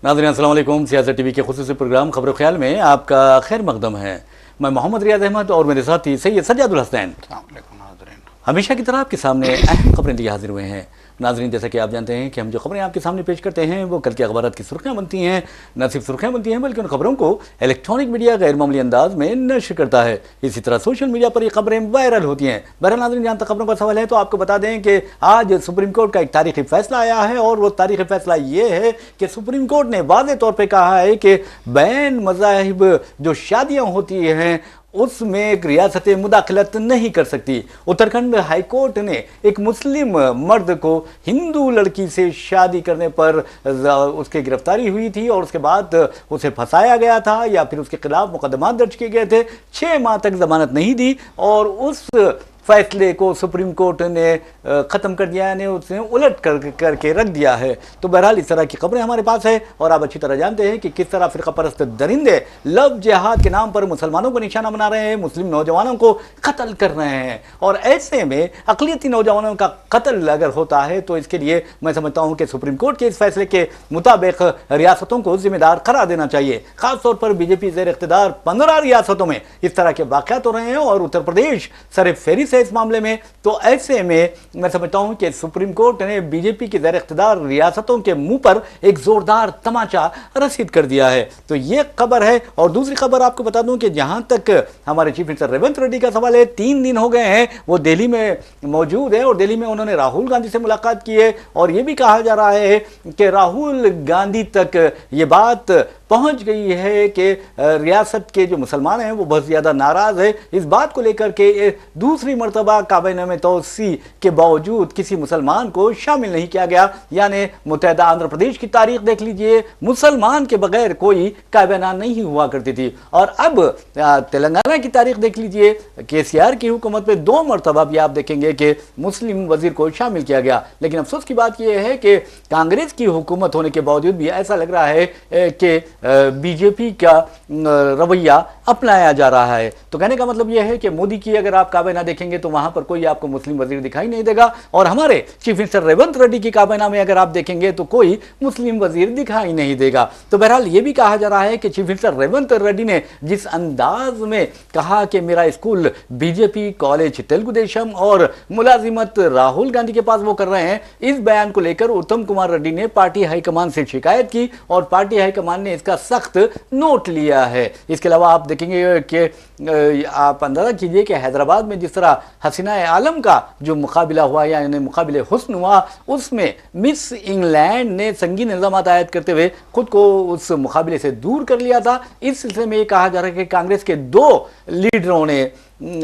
नाज़रीन अस्सलाम वालेकुम। सियासत टीवी के खुसूसी प्रोग्राम खबर ख्याल में आपका खैर मकदम है। मैं मोहम्मद रियाज अहमद और मेरे साथी सैयद सज्जादुल हसनैन हमेशा की तरह आपके सामने अहम खबरें लिए हाजिर हुए हैं। नाज़रीन, जैसा कि आप जानते हैं कि हम जो खबरें आपके सामने पेश करते हैं वो कल के अखबारात की सुर्खियाँ बनती हैं। न सिर्फ सुर्खियाँ बनती हैं बल्कि उन खबरों को इलेक्ट्रॉनिक मीडिया गैर मामूली अंदाज में नश्र करता है। इसी तरह सोशल मीडिया पर ये खबरें वायरल होती हैं। बहरहाल नाज़रीन, जहाँ तक खबरों का सवाल है तो आपको बता दें कि आज सुप्रीम कोर्ट का एक तारीखी फैसला आया है और वो तारीखी फैसला ये है कि सुप्रीम कोर्ट ने वाज़ेह तौर पर कहा है कि बैन मज़ाहिब जो शादियाँ होती हैं उसमें एक रियासत मुदाखलत नहीं कर सकती। उत्तराखंड हाई कोर्ट ने एक मुस्लिम मर्द को हिंदू लड़की से शादी करने पर उसकी गिरफ्तारी हुई थी और उसके बाद उसे फंसाया गया था या फिर उसके खिलाफ मुकदमा दर्ज किए गए थे। 6 माह तक जमानत नहीं दी और उस फैसले को सुप्रीम कोर्ट ने ख़त्म कर दिया, यानी उसने उलट करके रख दिया है। तो बहरहाल इस तरह की खबरें हमारे पास है और आप अच्छी तरह जानते हैं कि किस तरह फ़िरका परस्त दरिंदे लव जिहाद के नाम पर मुसलमानों को निशाना बना रहे हैं, मुस्लिम नौजवानों को कत्ल कर रहे हैं। और ऐसे में अक़लियती नौजवानों का कत्ल अगर होता है तो इसके लिए मैं समझता हूँ कि सुप्रीम कोर्ट के इस फैसले के मुताबिक रियासतों को जिम्मेदार करार देना चाहिए। ख़ासतौर पर बीजेपी ज़ेर इक़्तिदार 15 रियासतों में इस तरह के वाक़यात हो रहे हैं और उत्तर प्रदेश सरफेहरिस्त है इस मामले में। तो ऐसे में मैं समझता हूं कि सुप्रीम कोर्ट ने बीजेपी की ज़ेर इख्तियार रियासतों के मुंह पर एक जोरदार तमाचा रसीद कर दिया है। तो यह खबर है। और दूसरी खबर आपको बता दूं कि जहां तक हमारे चीफ मिनिस्टर रेवंत रेड्डी का सवाल है, 3 दिन हो गए हैं वो दिल्ली में मौजूद है और दिल्ली में उन्होंने राहुल गांधी से मुलाकात की है और यह भी कहा जा रहा है कि राहुल गांधी तक ये बात पहुंच गई है कि रियासत के जो मुसलमान हैं वो बहुत ज़्यादा नाराज़ है इस बात को लेकर के दूसरी मरतबा काबीना में तोसी के बावजूद किसी मुसलमान को शामिल नहीं किया गया। यानी मुत्तहदा आंध्र प्रदेश की तारीख देख लीजिए, मुसलमान के बगैर कोई काबीना नहीं हुआ करती थी। और अब तेलंगाना की तारीख देख लीजिए, केसीआर की हुकूमत में 2 मरतबा भी आप देखेंगे कि मुस्लिम वजीर को शामिल किया गया। लेकिन अफसोस की बात यह है कि कांग्रेस की हुकूमत होने के बावजूद भी ऐसा लग रहा है कि बीजेपी का रवैया अपनाया जा रहा है। तो कहने का मतलब यह है कि मोदी की अगर आप काबीना देखेंगे तो वहां पर कोई आपको मुस्लिम वजीर दिखाई नहीं देगा और हमारे चीफ मिनिस्टर रेवंत रेड्डी की काबीना में अगर आप देखेंगे तो कोई मुस्लिम वजीर दिखाई नहीं देगा। तो बहरहाल यह भी कहा जा रहा है कि चीफ मिनिस्टर रेवंत रेड्डी ने जिस अंदाज में कहा कि मेरा school BJP college Telugu Desam और मुलाजिमत राहुल गांधी के पास वो कर रहे हैं, इस बयान को लेकर उत्तम कुमार रेड्डी ने पार्टी हाईकमान से शिकायत की और पार्टी हाईकमान ने इसका सख्त नोट लिया है। इसके अलावा आप देखेंगे कि आप अंदाजा कीजिए कि हैदराबाद में जिस तरह हसीना आलम का जो मुकाबला हुआ यानी मुकाबले हुस्न हुआ उसमें मिस इंग्लैंड ने संगीन इल्जाम आयद करते हुए खुद को उस मुकाबले से दूर कर लिया था। इस सिलसिले में ये कहा जा रहा है कि कांग्रेस के 2 लीडरों ने,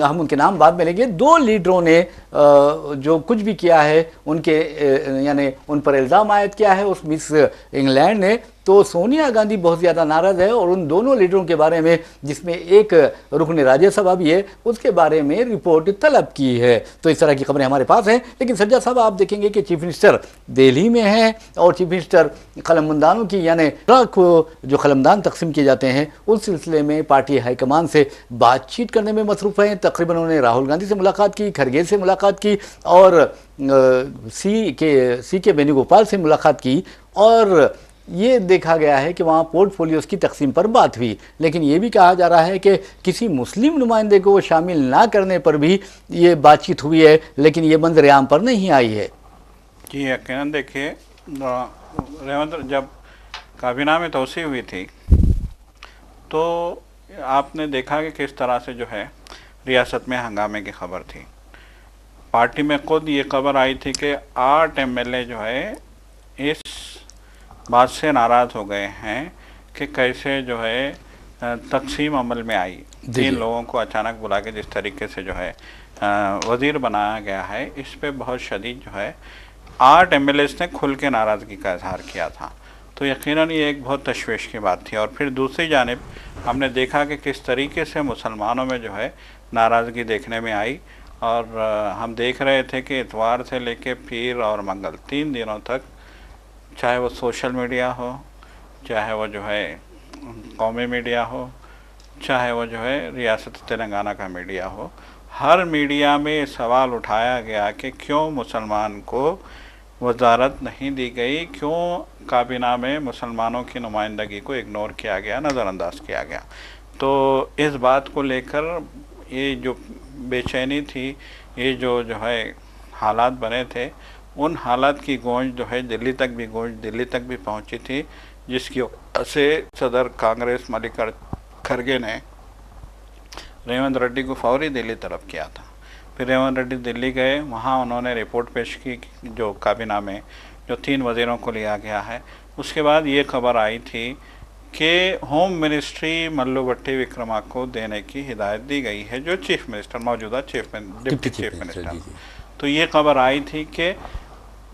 हम उनके नाम बाद में लेंगे, 2 लीडरों ने जो कुछ भी किया है उनके यानी उन पर इल्ज़ाम आयद किया है उस मिस इंग्लैंड ने। तो सोनिया गांधी बहुत ज़्यादा नाराज़ है और उन दोनों लीडरों के बारे में, जिसमें एक रुकन राज्यसभा भी है, उसके बारे में रिपोर्ट तलब की है। तो इस तरह की खबरें हमारे पास हैं। लेकिन सज्जा साहब, आप देखेंगे कि चीफ मिनिस्टर दिल्ली में हैं और चीफ मिनिस्टर कलमदानों की यानी ट्रक जो कलमदान तकसीम किए जाते हैं उस सिलसिले में पार्टी हाईकमान से बातचीत करने में मसरूफ़ हैं। तकरीबन उन्होंने राहुल गांधी से मुलाकात की, खरगे से मुलाकात की और सी के वेणुगोपाल से मुलाकात की और ये देखा गया है कि वहाँ पोर्टफोलियोज की तकसीम पर बात हुई। लेकिन ये भी कहा जा रहा है कि किसी मुस्लिम नुमाइंदे को शामिल ना करने पर भी ये बातचीत हुई है, लेकिन ये मंजर आम पर नहीं आई है। जी यकीनन, देखिए रेवंत जब काबीना में तोसी हुई थी तो आपने देखा कि किस तरह से जो है रियासत में हंगामे की खबर थी। पार्टी में खुद ये खबर आई थी कि 8 MLA जो है इस बात से नाराज़ हो गए हैं कि कैसे जो है तकसीम अमल में आई। 3 लोगों को अचानक बुला के जिस तरीके से जो है वज़ीर बनाया गया है, इस पे बहुत शदीद जो है 8 MLAs ने खुल के नाराज़गी का इजहार किया था। तो यकीनन ये एक बहुत तशवीश की बात थी। और फिर दूसरी जानिब हमने देखा कि किस तरीके से मुसलमानों में जो है नाराज़गी देखने में आई और हम देख रहे थे कि इतवार से लेके पीर और मंगल 3 दिनों तक, चाहे वो सोशल मीडिया हो, चाहे वो जो है कौमी मीडिया हो, चाहे वो जो है रियासत तेलंगाना का मीडिया हो, हर मीडिया में सवाल उठाया गया कि क्यों मुसलमान को वजारत नहीं दी गई, क्यों काबीना में मुसलमानों की नुमाइंदगी को इग्नोर किया गया, नज़रअंदाज किया गया। तो इस बात को लेकर ये जो बेचैनी थी, ये जो है हालात बने थे, उन हालात की गूंज जो है दिल्ली तक भी पहुंची थी, जिसकी वजह से सदर कांग्रेस मल्लिकार्जुन खड़गे ने रेवंत रेड्डी को फौरी दिल्ली तरफ किया था। फिर रेवंत रेड्डी दिल्ली गए, वहाँ उन्होंने रिपोर्ट पेश की जो काबीना में जो 3 वज़ीरों को लिया गया है। उसके बाद ये खबर आई थी कि होम मिनिस्ट्री मल्लू भट्टी विक्रमा को देने की हिदायत दी गई है, जो चीफ मिनिस्टर, मौजूदा डिप्टी चीफ मिनिस्टर। तो ये खबर आई थी कि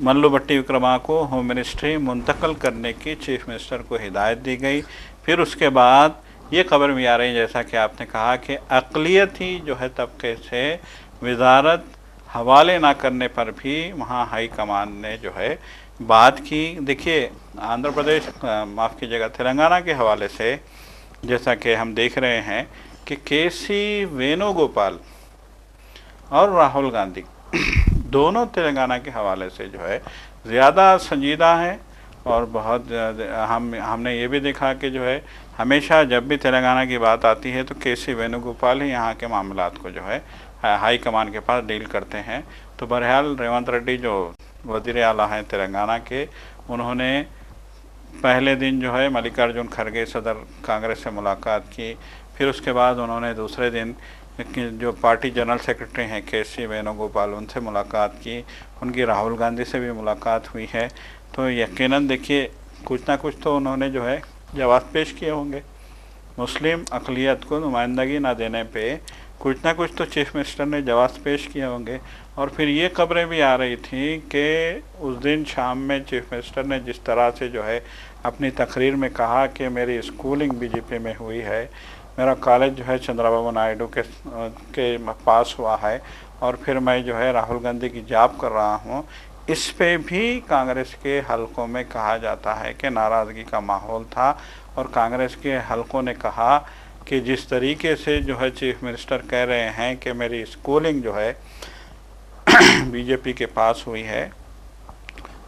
मल्लू भट्टी विक्रमा को होम मिनिस्ट्री मुंतकल करने की चीफ मिनिस्टर को हिदायत दी गई। फिर उसके बाद ये खबर भी आ रही है, जैसा कि आपने कहा, कि अक़लियती जो है तबके से वजारत हवाले ना करने पर भी वहाँ हाई कमान ने जो है बात की। देखिए, आंध्र प्रदेश, माफ़ कीजिएगा, तेलंगाना के हवाले से जैसा कि हम देख रहे हैं कि केसी वेणुगोपाल और राहुल गांधी दोनों तेलंगाना के हवाले से जो है ज़्यादा संजीदा हैं। और बहुत हमने ये भी देखा कि जो है हमेशा जब भी तेलंगाना की बात आती है तो केसी वेणुगोपाल ही यहाँ के मामलात को जो है हाई कमान के पास डील करते हैं। तो बहरहाल रेवंत रेड्डी जो वज़ीर आला हैं तेलंगाना के, उन्होंने पहले दिन जो है मल्लिकार्जुन खड़गे सदर कांग्रेस से मुलाकात की। फिर उसके बाद उन्होंने दूसरे दिन जो पार्टी जनरल सेक्रेटरी हैं केसी वेणुगोपाल, उनसे मुलाकात की। उनकी राहुल गांधी से भी मुलाकात हुई है। तो यकीनन देखिए, कुछ ना कुछ तो उन्होंने जो है जवाब पेश किए होंगे। मुस्लिम अक़लियत को नुमाइंदगी ना देने पे कुछ ना कुछ तो चीफ मिनिस्टर ने जवाब पेश किए होंगे। और फिर ये खबरें भी आ रही थी कि उस दिन शाम में चीफ मिनिस्टर ने जिस तरह से जो है अपनी तकरीर में कहा कि मेरी स्कूलिंग बीजेपी में हुई है, मेरा कॉलेज जो है चंद्रबाबू नायडू के पास हुआ है, और फिर मैं जो है राहुल गांधी की जॉब कर रहा हूँ, इस पे भी कांग्रेस के हलकों में कहा जाता है कि नाराज़गी का माहौल था। और कांग्रेस के हलकों ने कहा कि जिस तरीके से जो है चीफ मिनिस्टर कह रहे हैं कि मेरी स्कूलिंग जो है बीजेपी के पास हुई है,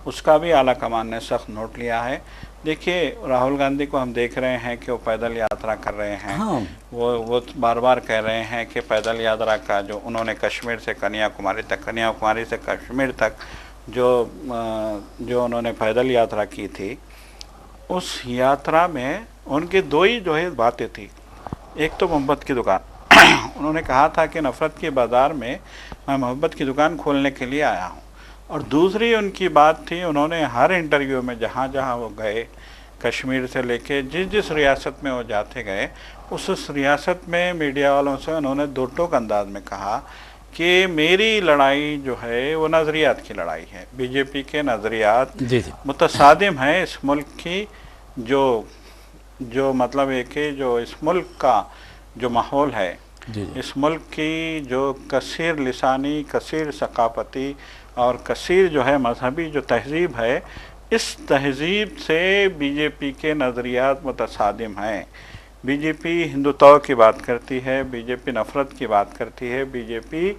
उसका भी आला कमान ने सख्त नोट लिया है। देखिए, राहुल गांधी को हम देख रहे हैं कि वो पैदल यात्रा कर रहे हैं। हाँ। वो बार बार कह रहे हैं कि पैदल यात्रा का जो उन्होंने कश्मीर से कन्याकुमारी तक, कन्याकुमारी से कश्मीर तक जो उन्होंने पैदल यात्रा की थी, उस यात्रा में उनकी 2 ही जो है बातें थी। एक तो मोहब्बत की दुकान उन्होंने कहा था कि नफ़रत के बाज़ार में मैं मोहब्बत की दुकान खोलने के लिए आया हूँ। और दूसरी उनकी बात थी, उन्होंने हर इंटरव्यू में जहाँ जहाँ वो गए, कश्मीर से लेके जिस रियासत में वो जाते गए, उस रियासत में मीडिया वालों से उन्होंने दो टोक अंदाज में कहा कि मेरी लड़ाई जो है वो नज़रियात की लड़ाई है। बीजेपी के नज़रियात मुतसादिम हैं इस मुल्क की, जो मतलब है कि जो इस मुल्क का जो माहौल है, इस मुल्क की जो कसीर लिसानी, कसीर सकाफती और कसीर जो है मजहबी जो तहज़ीब है, इस तहज़ीब से बीजेपी के नज़रियात मुतसादिम हैं। बीजेपी हिंदुत्व की बात करती है, बीजेपी नफ़रत की बात करती है, बीजेपी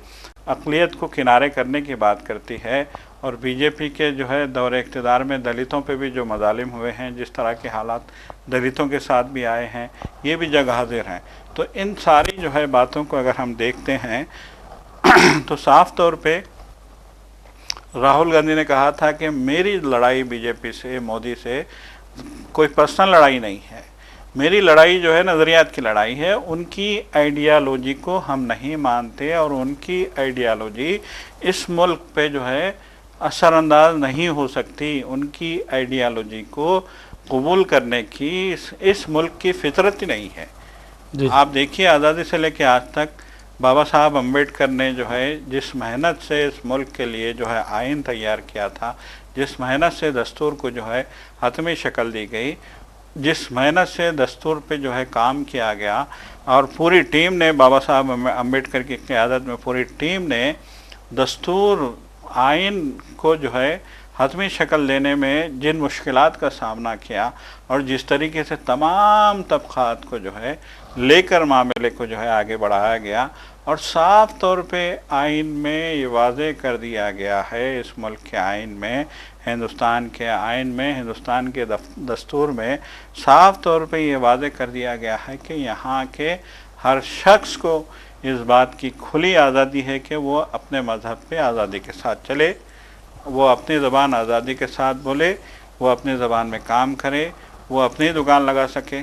अक़लियत को किनारे करने की बात करती है। और बीजेपी के जो है दौरे इक़्तिदार में दलितों पे भी जो मज़ालिम हुए हैं, जिस तरह के हालात दलितों के साथ भी आए हैं, ये भी जग हाज़िर हैं। तो इन सारी जो है बातों को अगर हम देखते हैं तो साफ़ तौर पे राहुल गांधी ने कहा था कि मेरी लड़ाई बीजेपी से, मोदी से कोई पर्सनल लड़ाई नहीं है, मेरी लड़ाई जो है नज़रियात की लड़ाई है। उनकी आइडियालॉजी को हम नहीं मानते और उनकी आइडियालॉजी इस मुल्क पे जो है असरअंदाज नहीं हो सकती। उनकी आइडियालॉजी को कबूल करने की इस मुल्क की फितरत ही नहीं है। आप देखिए, आज़ादी से लेकर आज तक बाबा साहब अम्बेडकर ने जो है जिस मेहनत से इस मुल्क के लिए जो है आइन तैयार किया था, जिस मेहनत से दस्तूर को जो है हतमी शक्ल दी गई, जिस मेहनत से दस्तूर पे जो है काम किया गया, और पूरी टीम ने, बाबा साहब अम्बेडकर की क़यादत में पूरी टीम ने दस्तूर आइन को जो है हतमी शक्ल देने में जिन मुश्किलात का सामना किया और जिस तरीके से तमाम तबक़ात को जो है लेकर मामले को जो है आगे बढ़ाया गया, और साफ तौर पे आइन में ये वाज़े कर दिया गया है, इस मुल्क के आइन में, हिंदुस्तान के आइन में, हिंदुस्तान के दस्तूर में साफ तौर पे ये वाज़े कर दिया गया है कि यहाँ के हर शख्स को इस बात की खुली आज़ादी है कि वो अपने मज़हब पे आज़ादी के साथ चले, वो अपनी ज़बान आज़ादी के साथ बोले, वो अपनी ज़बान में काम करे, वो अपनी दुकान लगा सके,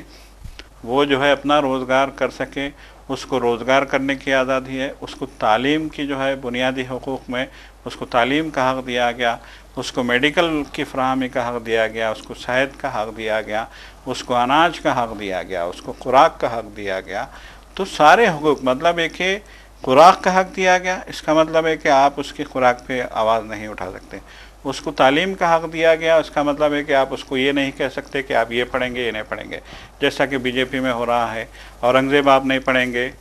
वो जो है अपना रोज़गार कर सके, उसको रोज़गार करने की आज़ादी है, उसको तालीम की जो है बुनियादी हुकूक़ में उसको तालीम का हक़ दिया गया, उसको मेडिकल की फ़राहमी का हक़ दिया गया, उसको सेहत का हक़ दिया गया, उसको अनाज का हक़ दिया गया, उसको खुराक का हक़ दिया गया। तो सारे हुकूक़, मतलब है कि खुराक का हक़ दिया गया, इसका मतलब है कि आप उसकी खुराक पे आवाज़ नहीं उठा सकते। उसको तालीम का हक़ दिया गया, उसका मतलब है कि आप उसको ये नहीं कह सकते कि आप ये पढ़ेंगे, ये नहीं पढ़ेंगे, जैसा कि बीजेपी में हो रहा है। औरंगज़ेब आप नहीं पढ़ेंगे,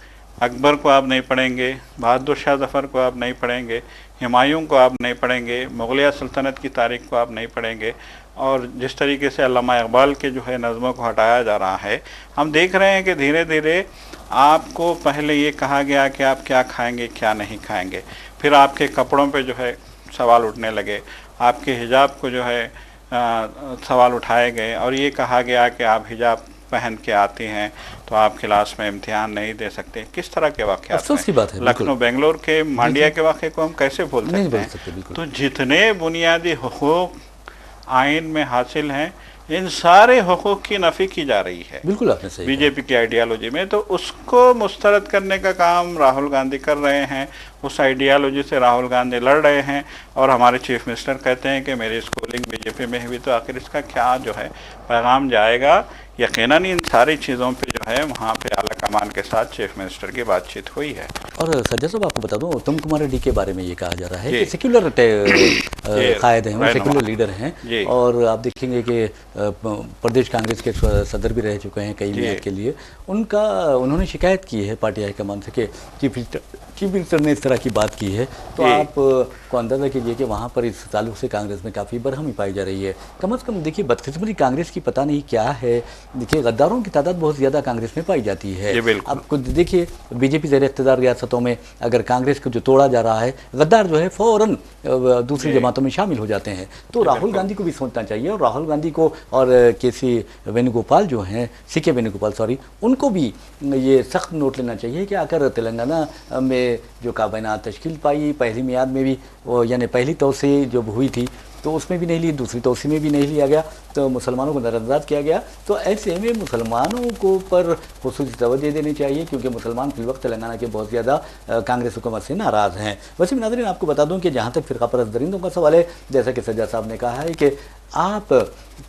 अकबर को आप नहीं पढ़ेंगे, बहादुर शाह ज़फ़र को आप नहीं पढ़ेंगे, हुमायूं को आप नहीं पढ़ेंगे, मुग़लिया सल्तनत की तारीख़ को आप नहीं पढ़ेंगे, और जिस तरीके से अल्लामा इक़बाल के जो है नज़्मों को हटाया जा रहा है, हम देख रहे हैं कि धीरे धीरे आपको पहले ये कहा गया कि आप क्या खाएंगे क्या नहीं खाएंगे, फिर आपके कपड़ों पे जो है सवाल उठने लगे, आपके हिजाब को जो है सवाल उठाए गए, और ये कहा गया कि आप हिजाब पहन के आती हैं तो आप क्लास में इम्तिहान नहीं दे सकते। किस तरह के वाक़यात अफसोस की बात है। लखनऊ बेंगलोर के मांडिया के वाक़े को हम कैसे भूल सकते हैं? तो जितने बुनियादी हुकूक आइन में हासिल हैं, इन सारे हुकूक की नफ़ी की जा रही है, बिल्कुल आपने सही बीजेपी की आइडियालॉजी में। तो उसको मुस्तरद करने का काम राहुल गांधी कर रहे हैं, उस आइडियालॉजी से राहुल गांधी लड़ रहे हैं, और हमारे चीफ मिनिस्टर कहते हैं कि मेरी स्कूलिंग बीजेपी में हुई। तो आखिर इसका क्या जो है पैगाम जाएगा? यकीनन इन सारी चीज़ों पे जो है वहाँ पे आला कमान के साथ चीफ मिनिस्टर की बातचीत हुई है। और सज्जा साहब, आपको बता दूं, उत्तम कुमार रेड्डी के बारे में ये कहा जा रहा है कि सेक्युलर कायद हैं, वो सेक्युलर लीडर हैं, और आप देखेंगे कि प्रदेश कांग्रेस के सदर भी रह चुके हैं कई मिनट के लिए। उन्होंने शिकायत की है पार्टी हाईकमान से कि चीफ मिनिस्टर ने इस तरह की बात की है। तो आप को अंदाज़ा कीजिए कि वहाँ पर इस ताल्लुक से कांग्रेस में काफ़ी बरहमी पाई जा रही है। कम से कम देखिए, बदकिस्मती कांग्रेस की पता नहीं क्या है। देखिए, गद्दारों की तादाद बहुत ज़्यादा कांग्रेस में पाई जाती है। अब खुद देखिए, बीजेपी ज़ेर इक़्तिदार रियासतों में अगर कांग्रेस को जो तोड़ा जा रहा है, गद्दार जो है फ़ौरन दूसरी जमातों में शामिल हो जाते हैं। तो राहुल गांधी को भी सोचना चाहिए, और राहुल गांधी को और के.सी. वेणुगोपाल जो हैं, सी.के. वेणुगोपाल सॉरी, उनको भी ये सख्त नोट लेना चाहिए कि आकर तेलंगाना में जो काबीना तश्कील पाई, पहली मियाद में भी यानी पहली तोसी जब हुई थी तो उसमें भी नहीं ली, दूसरी तोसी में भी नहीं लिया गया, तो मुसलमानों को नज़रअंदाज किया गया। तो ऐसे में मुसलमानों को पर खुसूसी तवज्जो देनी चाहिए, क्योंकि मुसलमान फिल वक्त तेलंगाना के बहुत ज़्यादा कांग्रेस हुकूमत से नाराज़ हैं। वैसे नाज़रीन, आपको बता दूं कि जहाँ तक फ़िरका परस्त दरिंदों का सवाल है, जैसा कि सज्जा साहब ने कहा है कि आप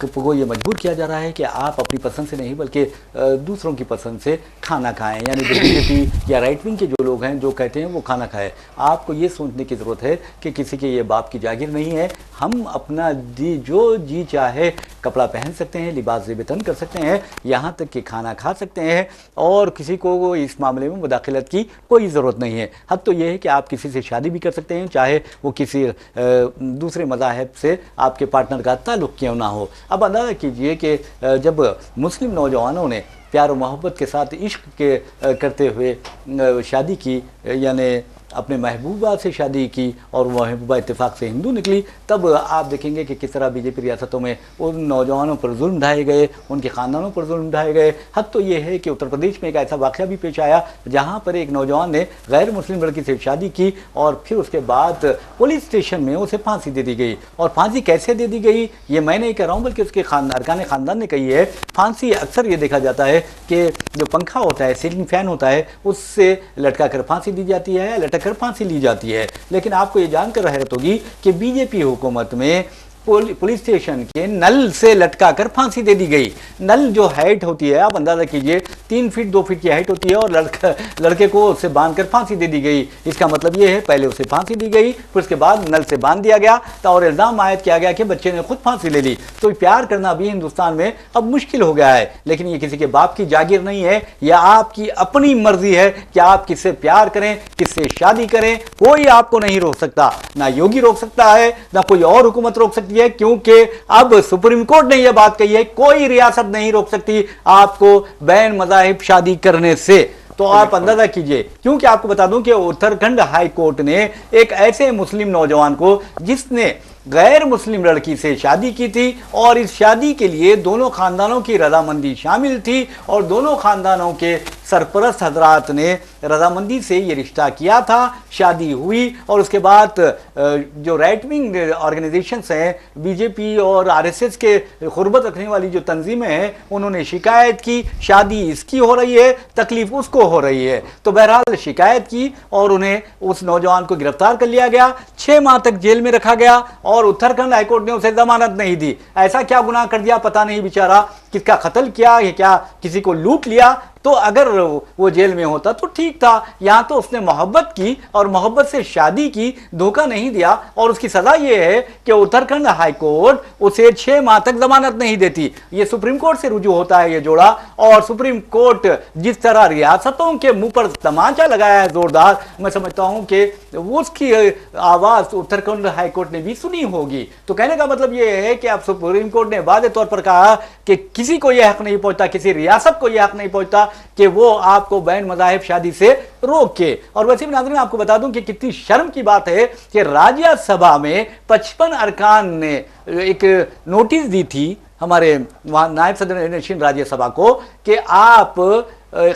को ये मजबूर किया जा रहा है कि आप अपनी पसंद से नहीं बल्कि दूसरों की पसंद से खाना खाएं, यानी बीजेपी या राइट विंग के जो लोग हैं जो कहते हैं वो खाना खाएं। आपको ये सोचने की ज़रूरत है कि किसी के ये बाप की जागीर नहीं है। हम अपना जो जी चाहे कपड़ा पहन सकते हैं, लिबास ज़ेब-ए-तन कर सकते हैं, यहाँ तक कि खाना खा सकते हैं, और किसी को इस मामले में मुदाखलत की कोई ज़रूरत नहीं है। हद तो ये है कि आप किसी से शादी भी कर सकते हैं, चाहे वो किसी दूसरे मज़ाहब से आपके पार्टनर का ताल्लुक़ क्यों ना हो। अब अंदाज़ा कीजिए कि जब मुस्लिम नौजवानों ने प्यार और मोहब्बत के साथ इश्क के करते हुए शादी की, यानी अपने महबूबा से शादी की, और महबूबा इत्तेफाक से हिंदू निकली, तब आप देखेंगे कि किस तरह बीजेपी रियासतों में उन नौजवानों पर जुल्म ढाए गए, उनके ख़ानदानों पर जुल्म ढाए गए। हद तो ये है कि उत्तर प्रदेश में एक ऐसा वाक़या भी पेश आया जहाँ पर एक नौजवान ने गैर मुस्लिम लड़की से शादी की, और फिर उसके बाद पुलिस स्टेशन में उसे फांसी दे दी गई। और फांसी कैसे दे दी गई ये मैं नहीं कह रहा हूँ, बल्कि उसके अरकान ख़ानदान ने कही है। फांसी अक्सर ये देखा जाता है कि जो पंखा होता है, सीलिंग फ़ैन होता है, उससे लटका कर फांसी दी जाती है, लटक कर फांसी ली जाती है। लेकिन आपको ये जानकर हैरत होगी कि बीजेपी हुकूमत में पुलिस स्टेशन के नल से लटका कर फांसी दे दी गई। नल जो हाइट होती है, आप अंदाज़ा कीजिए 3 फीट 2 फीट की हाइट होती है, और लड़के को उससे बांध कर फांसी दे दी गई। इसका मतलब ये है, पहले उसे फांसी दी गई, फिर उसके बाद नल से बांध दिया गया, तो और इल्ज़ाम आयद किया गया कि बच्चे ने खुद फांसी ले ली। तो प्यार करना भी हिंदुस्तान में अब मुश्किल हो गया है। लेकिन ये किसी के बाप की जागीर नहीं है, यह आपकी अपनी मर्जी है कि आप किससे प्यार करें, किससे शादी करें। कोई आपको नहीं रोक सकता, ना योगी रोक सकता है, ना कोई और हुकूमत रोक सकती सकती है, क्योंकि अब सुप्रीम कोर्ट ने यह बात कही है कोई रियासत नहीं रोक सकती आपको बैन मज़ाहिब शादी करने से। तो आप अंदाजा कीजिए, क्योंकि आपको बता दूं कि उत्तराखंड हाई कोर्ट ने एक ऐसे मुस्लिम नौजवान को जिसने गैर मुस्लिम लड़की से शादी की थी और इस शादी के लिए दोनों खानदानों की रजामंदी शामिल थी और दोनों खानदानों के सरपरस्त हजरात ने रजामंदी से ये रिश्ता किया था, शादी हुई और उसके बाद जो राइट विंग ऑर्गेनाइजेशंस हैं, बीजेपी और आरएसएस के खुरबत रखने वाली जो तंजीमें हैं, उन्होंने शिकायत की, शादी इसकी हो रही है, तकलीफ उसको हो रही है। तो बहरहाल शिकायत की और उन्हें उस नौजवान को गिरफ्तार कर लिया गया, 6 माह तक जेल में रखा गया और उत्तराखंड हाईकोर्ट ने उसे जमानत नहीं दी। ऐसा क्या गुनाह कर दिया पता नहीं, बेचारा किसका कत्ल किया या क्या किसी को लूट लिया। तो अगर वो जेल में होता तो ठीक था, यहां तो उसने मोहब्बत की और मोहब्बत से शादी की, धोखा नहीं दिया और उसकी सजा ये है कि उत्तराखंड हाईकोर्ट उसे 6 माह तक जमानत नहीं देती। ये सुप्रीम कोर्ट से रुजू होता है ये जोड़ा, और सुप्रीम कोर्ट जिस तरह रियासतों के मुंह पर तमाचा लगाया है जोरदार, मैं समझता हूं कि उसकी आवाज उत्तराखंड हाईकोर्ट ने भी सुनी होगी। तो कहने का मतलब ये है कि अब सुप्रीम कोर्ट ने वादे तौर पर कहा कि किसी को यह हक नहीं पहुंचता, किसी रियासत को यह हक नहीं पहुंचता कि वो आपको बैन मज़ाहिब शादी से रोके। और वैसे भी नाज़रीन आपको बता दूं कि कितनी शर्म की बात है कि राज्यसभा में 55 अरकान ने एक नोटिस दी थी हमारे नायब सदर नशीन राज्यसभा को कि आप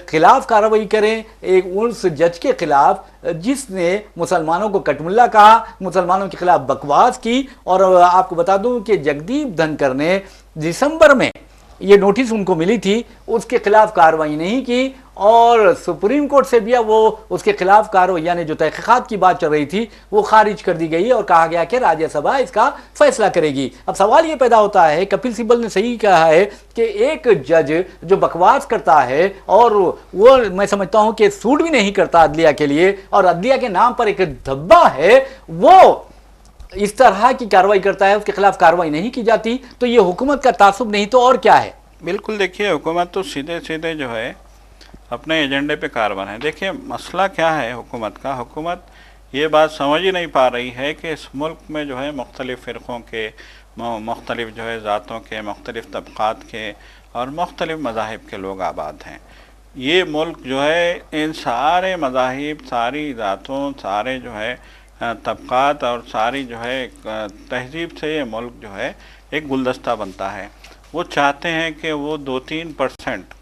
खिलाफ कार्रवाई करें एक उस जज के खिलाफ जिसने मुसलमानों को कटमुल्ला कहा, मुसलमानों के खिलाफ बकवास की। और आपको बता दूं कि जगदीप धनखड़ ने दिसंबर में ये नोटिस उनको मिली थी, उसके खिलाफ कार्रवाई नहीं की और सुप्रीम कोर्ट से भी वो उसके खिलाफ कार्रवाई यानी जो तहकीकात की बात चल रही थी वो खारिज कर दी गई और कहा गया कि राज्यसभा इसका फैसला करेगी। अब सवाल ये पैदा होता है, कपिल सिब्बल ने सही कहा है कि एक जज जो बकवास करता है और वो मैं समझता हूं कि सूट भी नहीं करता अदलिया के लिए और अदलिया के नाम पर एक धब्बा है, वो इस तरह की कार्रवाई करता है, उसके खिलाफ कार्रवाई नहीं की जाती, तो ये हुकूमत का तासुब नहीं तो और क्या है? बिल्कुल, देखिए हुकूमत तो सीधे सीधे जो है अपने एजेंडे पे कारबन है। देखिए मसला क्या है हुकूमत का, हुकूमत ये बात समझ ही नहीं पा रही है कि इस मुल्क में जो है मुख्तलिफ़ फ़िरक़ों के, मुख्तलिफ़ जो है ज़ातों के, मुख्तलिफ़ तबक़ात के और मुख्तलिफ़ मज़ाहिब के लोग आबाद हैं। ये मुल्क जो है इन सारे मज़ाहिब, सारी ज़ातों, सारे जो है तबक़ात और सारी जो है तहज़ीब से ये मुल्क जो है एक गुलदस्ता बनता है। वो चाहते हैं कि वो 2-3%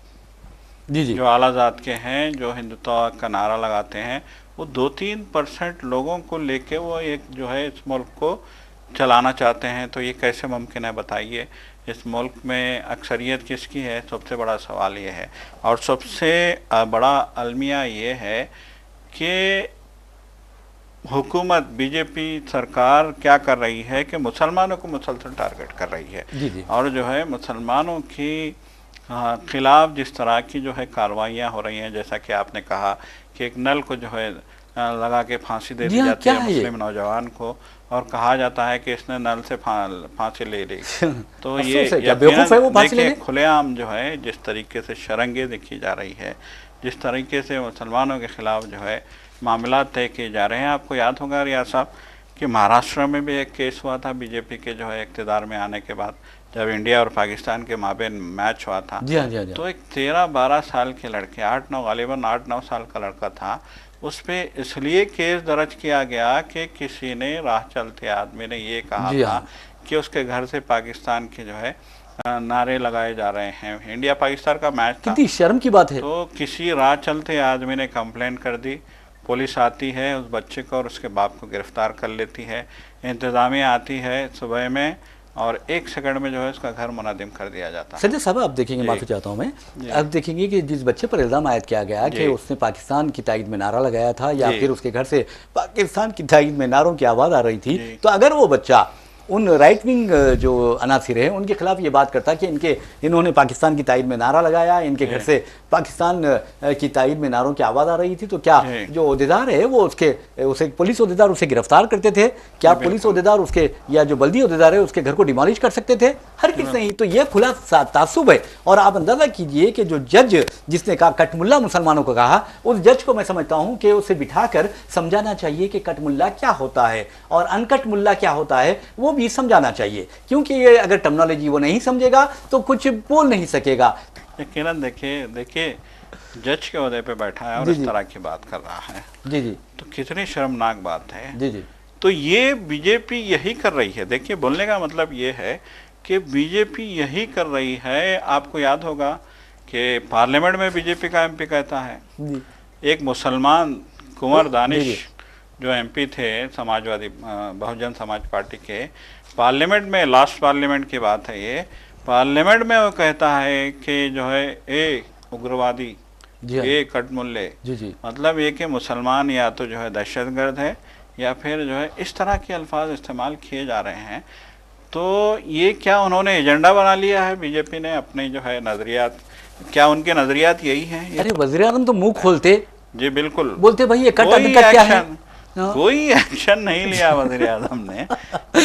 जी जो आला ज़ात के हैं, जो हिंदुत्व का नारा लगाते हैं, वो 2-3% लोगों को लेके वो एक जो है इस मुल्क को चलाना चाहते हैं। तो ये कैसे मुमकिन है बताइए? इस मुल्क में अक्सरियत किसकी है, सबसे बड़ा सवाल ये है। और सबसे बड़ा अलमिया ये है कि हुकूमत, बीजेपी सरकार क्या कर रही है कि मुसलमानों को मुसलसल टारगेट कर रही है। जी। और जो है मुसलमानों की खिलाफ जिस तरह की जो है कार्रवाइयाँ हो रही हैं, जैसा कि आपने कहा कि एक नल को जो है लगा के फांसी दे दी जाती है मुस्लिम नौजवान को और कहा जाता है कि इसने नल से फांसी ले ली। तो ये देखिए खुलेआम जो है जिस तरीके से शरंगेज़ी की जा रही है, जिस तरीके से मुसलमानों के खिलाफ जो है मामला तय किए जा रहे हैं। आपको याद होगा रियाज साहब कि महाराष्ट्र में भी एक केस हुआ था बीजेपी के जो है इक़्तिदार में आने के बाद, जब इंडिया और पाकिस्तान के माबेन मैच हुआ था। जी हाँ। तो एक 13-12 साल के लड़के, 8-9 गालिबन 8-9 साल का लड़का था, उस पर इसलिए केस दर्ज किया गया कि किसी ने राह चलते आदमी ने ये कहा था कि उसके घर से पाकिस्तान के जो है नारे लगाए जा रहे हैं। इंडिया पाकिस्तान का मैच था। कितनी शर्म की बात है। तो किसी राह चलते आदमी ने कंप्लेंट कर दी, पुलिस आती है, उस बच्चे को और उसके बाप को गिरफ्तार कर लेती है, इंतज़ामिया आती है सुबह में और 1 सेकंड में जो है उसका घर मुनादिम कर दिया जाता है। सज्जद साहब आप देखेंगे, माफ़ी चाहता हूँ मैं, अब देखेंगे कि जिस बच्चे पर इल्ज़ाम आयद किया गया कि उसने पाकिस्तान की तायद में नारा लगाया था या फिर उसके घर से पाकिस्तान की तायद में नारों की आवाज़ आ रही थी, तो अगर वो बच्चा उन राइट विंग जो अनासिर हैं उनके खिलाफ ये बात करता कि इन्होंने पाकिस्तान की तायद में नारा लगाया, इनके घर से पाकिस्तान की तायद में नारों की आवाज़ आ रही थी, तो क्या जो ओहदेदार है वो उसे पुलिस ओहदेदार उसे गिरफ्तार करते थे? क्या पुलिस ओहदेदार उसके या जो बल्दी ओहदेदार है उसके घर को डिमोलिश कर सकते थे? हर किस नहीं। तो ये खुला तासुब है। और आप अंदाज़ा कीजिए कि जो जज जिसने कहा कटमुल्ला मुसलमानों को कहा, उस जज को मैं समझता हूँ कि उसे बिठाकर समझाना चाहिए कि कटमुल्ला क्या होता है और अनकट मुल्ला क्या होता है। वो भी समझाना चाहिए, क्योंकि ये अगर टर्मिनोलॉजी वो नहीं समझेगा तो कुछ बोल नहीं सकेगा। यकीनन देखिए जज के ओहदे पे बैठा है और इस तरह की बात कर रहा है, जी जी, तो कितनी शर्मनाक बात है। जी जी, तो ये बीजेपी यही कर रही है। देखिए, बोलने का मतलब ये है कि बीजेपी यही कर रही है। आपको याद होगा कि पार्लियामेंट में बीजेपी का एमपी कहता है, एक मुसलमान कुंवर दानिश जो एमपी थे समाजवादी बहुजन समाज पार्टी के, पार्लियामेंट में, लास्ट पार्लियामेंट की बात है ये, पार्लियामेंट में वो कहता है कि जो है ए उग्रवादी, ये कटमुल्ले, मतलब ये कि मुसलमान या तो जो है दहशतगर्द है या फिर जो है इस तरह के अल्फाज इस्तेमाल किए जा रहे हैं। तो ये क्या उन्होंने एजेंडा बना लिया है बीजेपी ने अपने जो है नजरियात? क्या उनके नजरियात यही हैं? अरे वज़ीर आज़म तो मुंह खोलते, जी बिल्कुल, बोलते भाई ये कट क्या है, कोई एक्शन नहीं लिया वज़ीर आज़म ने।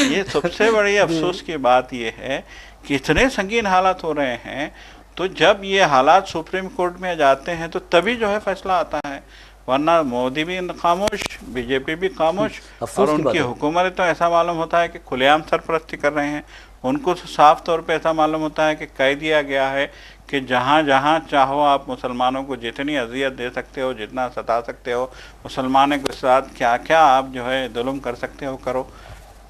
ये सबसे बड़ी अफसोस की बात ये है कि इतने संगीन हालात हो रहे हैं, तो जब ये हालात सुप्रीम कोर्ट में जाते हैं तो तभी जो है फैसला आता है, वरना मोदी भी खामोश, बीजेपी भी खामोश, और उनकी हुकूमत तो ऐसा मालूम होता है कि खुलेआम सरपरस्ती कर रहे हैं। उनको तो साफ तौर पे ऐसा मालूम होता है कि कह दिया गया है कि जहाँ जहाँ चाहो आप मुसलमानों को जितनी अजियत दे सकते हो, जितना सता सकते हो, मुसलमानों के साथ क्या क्या आप जो है जुल्म कर सकते हो करो।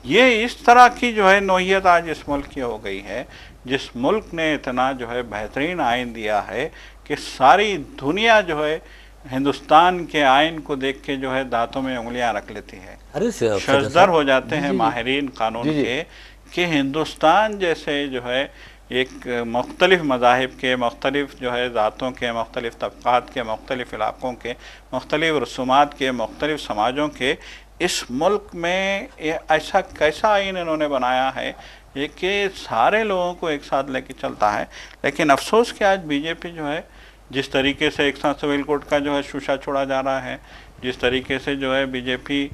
ये इस तरह की जो है नौइयत आज इस मुल्क की हो गई है, जिस मुल्क ने इतना जो है बेहतरीन आइन दिया है कि सारी दुनिया जो है हिंदुस्तान के आइन को देख के जो है दांतों में उंगलियां रख लेती है, शर्जदर हो जाते हैं माहिरीन कानून के, कि हिंदुस्तान जैसे जो है एक मुख्तलिफ मज़ाहिब के, मुख्तलिफ जो है ज़ातों के, मुख्तलिफ तबक़ात के, मुख्तलिफ इलाक़ों के, मुख्तलिफ रसूमात के, मुख्तलिफ समाजों के इस मुल्क में ऐसा कैसा आइन इन्होंने बनाया है ये कि सारे लोगों को एक साथ लेके चलता है। लेकिन अफसोस कि आज बीजेपी जो है जिस तरीके से एक साथ सिविल कोर्ट का जो है शीशा छोड़ा जा रहा है, जिस तरीके से जो है बीजेपी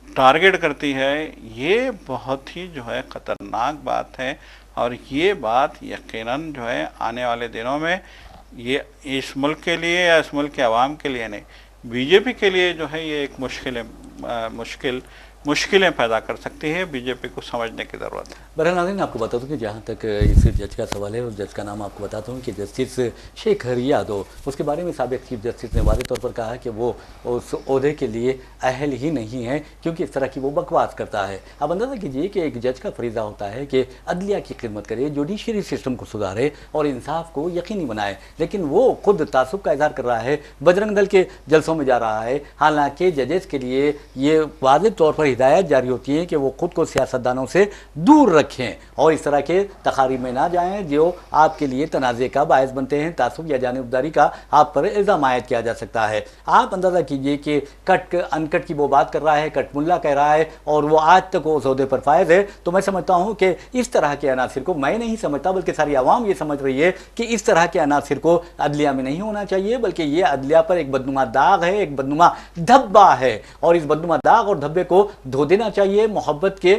टारगेट करती है, ये बहुत ही जो है ख़तरनाक बात है। और ये बात यकीनन जो है आने वाले दिनों में ये इस मुल्क के लिए या इस मुल्क के अवाम के लिए नहीं, बीजेपी के लिए जो है ये एक मुश्किलें पैदा कर सकती है। बीजेपी को समझने की ज़रूरत है। बहरहाल नाज़रीन, आपको बता दूं कि जहाँ तक इस जज का सवाल है, उस जज का नाम आपको बताता हूँ कि जस्टिस शेखर यादव, उसके बारे में साबिक़ चीफ जस्टिस ने वाज़ेह तौर पर कहा कि वो उस ओहदे के लिए अहल ही नहीं है, क्योंकि इस तरह की वो बकवास करता है। अब अंदाज़ा कीजिए कि एक जज का फरीज़ा होता है कि अदलिया की खिदमत करे, जुडिशरी सिस्टम को सुधारे और इंसाफ को यकीनी बनाए, लेकिन वो खुद तासुब का इज़हार कर रहा है, बजरंग दल के जलसों में जा रहा है। हालांकि जजेस के लिए ये वाज़ेह तौर पर हिदायत जारी होती है कि वो खुद को सियासतदानों से दूर रखें और इस तरह के तकारीब में ना जाएं जो आपके लिए तनाज़े का बायस बनते हैं। तासुब या जानिबदारी का आप पर इल्ज़ाम आयद किया जा सकता है। आप अंदाज़ा कीजिए कि कट अनकट की वो बात कर रहा है, कटमुल्ला कह रहा है, और वो आज तक वो सौदे पर फायज है। तो मैं समझता हूँ कि इस तरह के अनासिर को, मैं नहीं समझता बल्कि सारी आवाम ये समझ रही है कि इस तरह के अनासिर को अदलिया में नहीं होना चाहिए, बल्कि ये अदलिया पर एक बदनुमा दाग है, एक बदनुमा धब्बा है, और इस बदनुमा दाग और धब्बे को धो देना चाहिए। मोहब्बत के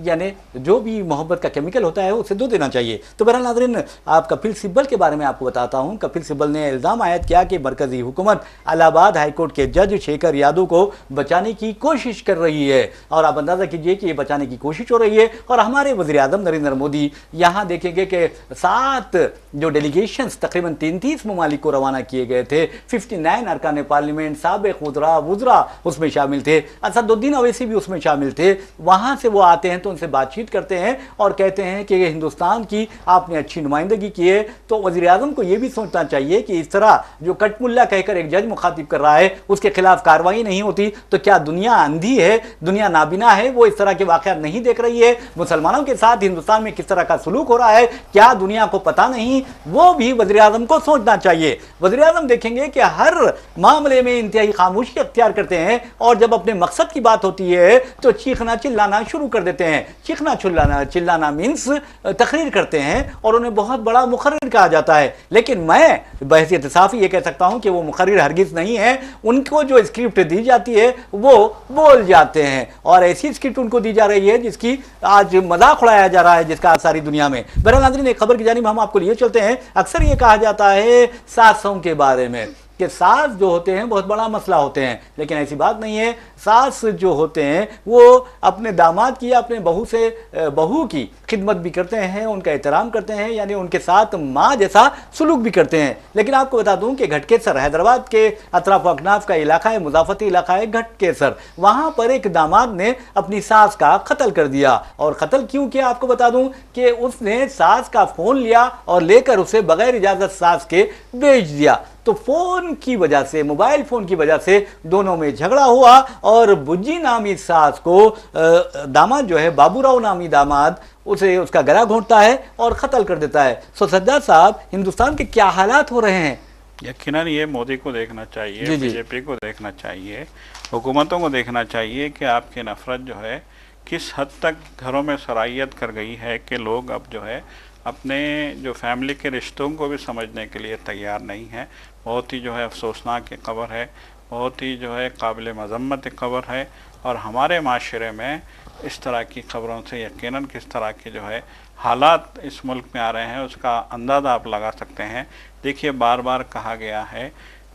यानी जो भी मोहब्बत का केमिकल होता है उसे धो देना चाहिए। तो बहरहाल नाज़रीन, आप कपिल सिब्बल के बारे में आपको बताता हूं। कपिल सिब्बल ने इल्ज़ाम आयद किया कि मरकज़ी हुकूमत इलाहाबाद हाईकोर्ट के जज शेखर यादव को बचाने की कोशिश कर रही है, और आप अंदाज़ा कीजिए कि ये बचाने की कोशिश हो रही है। और हमारे वज़ीर आज़म नरेंद्र मोदी यहाँ देखेंगे कि 7 जो डेलीगेशंस तकरीबन 33 ममालिक को रवाना किए गए थे, 59 अरकान पार्लियामेंट, साबिक़ वुज़रा उसमें शामिल थे, असदुद्दीन अवैसी भी उसमें शामिल थे। वहाँ से वो आते हैं तो उनसे बातचीत करते हैं और कहते हैं कि हिंदुस्तान की आपने अच्छी नुमाइंदगी की है। तो वज़ीर आज़म को ये भी सोचना चाहिए कि इस तरह जो कटमुल्ला कहकर एक जज मुखातिब कर रहा है उसके खिलाफ कार्रवाई नहीं होती तो क्या दुनिया अंधी है, दुनिया नाबिना है, वो इस तरह के वाक़यात नहीं देख रही है? मुसलमानों के साथ हिंदुस्तान में किस तरह का सलूक हो रहा है क्या दुनिया को पता नहीं? वो भी वज़ीर आज़म को सोचना चाहिए। वज़ीर आज़म देखेंगे कि हर मामले में इंतहाई खामोशी अख्तियार करते हैं, और जब अपने मकसद की बात होती है तो चीखना चिल्लाना शुरू कर देते हैं। चीखना चिल्लाना मीन्स तकरीर करते हैं और उन्हें बहुत बड़ा मुखर्रिर कहा जाता है। लेकिन मैं बहसियत साफ़ी ये कह सकता हूं कि वो मुखर्रिर हरगिज़ नहीं है। उनको जो स्क्रिप्ट दी जाती है वो बोल जाते हैं, और ऐसी स्क्रिप्ट उनको दी जा रही है जिसकी आज मजाक उड़ाया जा रहा है, जिसका सारी दुनिया में। बहरहाल नाज़रीन, एक खबर की जानिब हम आपको लिए चलते हैं। अक्सर ये कहा जाता है सासों के बारे में कि सास जो होते हैं बहुत बड़ा मसला होते हैं, लेकिन ऐसी बात नहीं है। सास जो होते हैं वो अपने दामाद की, अपने बहू की खिदमत भी करते हैं, उनका एहतराम करते हैं, यानी उनके साथ माँ जैसा सलूक भी करते हैं। लेकिन आपको बता दूं कि घटकेसर हैदराबाद के अतराफ अकनाफ का इलाका है, मुजाफती इलाका है घटकेसर, वहां पर एक दामाद ने अपनी सास का कत्ल कर दिया। और कत्ल क्यों किया आपको बता दूं कि उसने सास का फोन लिया और लेकर उसे बगैर इजाजत सास के बेच दिया। तो फोन की वजह से, मोबाइल फोन की वजह से दोनों में झगड़ा हुआ और बुज्जी नामी सास को दामाद जो है, बाबूराव नामी दामाद, उसे उसका गला घोंटता है और कत्ल कर देता है। सो सज्जाद साहब, हिंदुस्तान के क्या हालात हो रहे हैं? यकीनन ये मोदी को देखना चाहिए, जी जी। बीजेपी को देखना चाहिए, हुकूमतों को देखना चाहिए कि आपकी नफरत जो है किस हद तक घरों में सराहियत कर गई है कि लोग अब जो है अपने जो फैमिली के रिश्तों को भी समझने के लिए तैयार नहीं है। बहुत ही जो है अफसोसनाक ये खबर है, बहुत ही जो है काबिल मज़म्मत खबर है। और हमारे माशरे में इस तरह की खबरों से यकीनन किस तरह के जो है हालात इस मुल्क में आ रहे हैं उसका अंदाज़ा आप लगा सकते हैं। देखिए, बार बार कहा गया है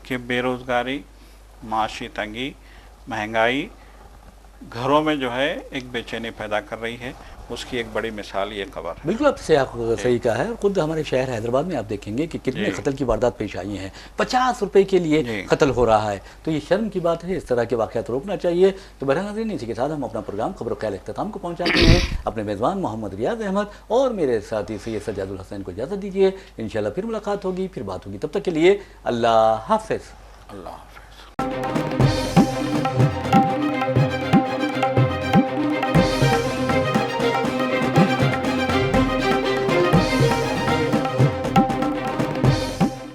कि बेरोज़गारी, माशी तंगी, महंगाई घरों में जो है एक बेचैनी पैदा कर रही है, उसकी एक बड़ी मिसाल ये खबर है। बिल्कुल, आपसे सही कहा है। खुद हमारे शहर हैदराबाद में आप देखेंगे कि कितने कत्ल की वारदात पेश आई हैं, 50 रुपए के लिए कत्ल हो रहा है। तो ये शर्म की बात है, इस तरह के वाक़यात रोकना चाहिए। तो बहरहाल नाज़रीन, इसी के साथ हम अपना प्रोग्राम खबर ख्याल इख्तिताम को पहुँचाते हैं। अपने मेज़बान मोहम्मद रियाज अहमद और मेरे साथी सैयद सज्जादुल हसनैन को इजाज़त दीजिए। इंशाअल्लाह फिर मुलाकात होगी, फिर बात होगी। तब तक के लिए अल्लाह हाफ़िज़। अल्लाह हाफ़िज़।